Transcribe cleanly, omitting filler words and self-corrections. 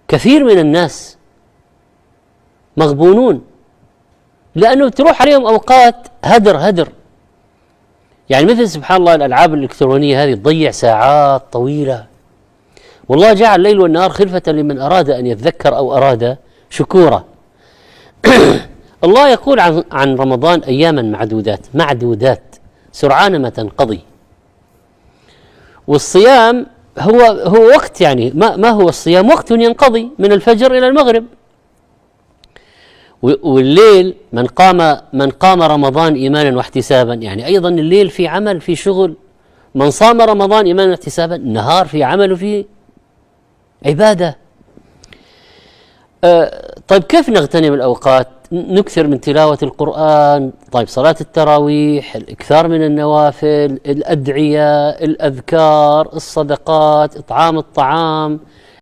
كثير من الناس مغبونون، لأنه تروح عليهم أوقات هدر. يعني مثل سبحان الله الألعاب الإلكترونية هذه تضيع ساعات طويلة. والله جعل الليل والنهار خلفة لمن أراد أن يذكر أو أراد شكورا. الله يقول عن رمضان أياما معدودات سرعان ما تنقضي. والصيام هو وقت، يعني ما هو الصيام؟ وقت ينقضي من الفجر إلى المغرب. والليل من قام رمضان إيمانا واحتسابا، يعني أيضا الليل في عمل، في شغل. من صام رمضان إيمانا واحتسابا، النهار في عمل وفي عبادة. طيب كيف نغتنم الأوقات؟ نكثر من تلاوة القرآن، طيب صلاة التراويح، الإكثار من النوافل، الأدعية، الأذكار، الصدقات، إطعام الطعام،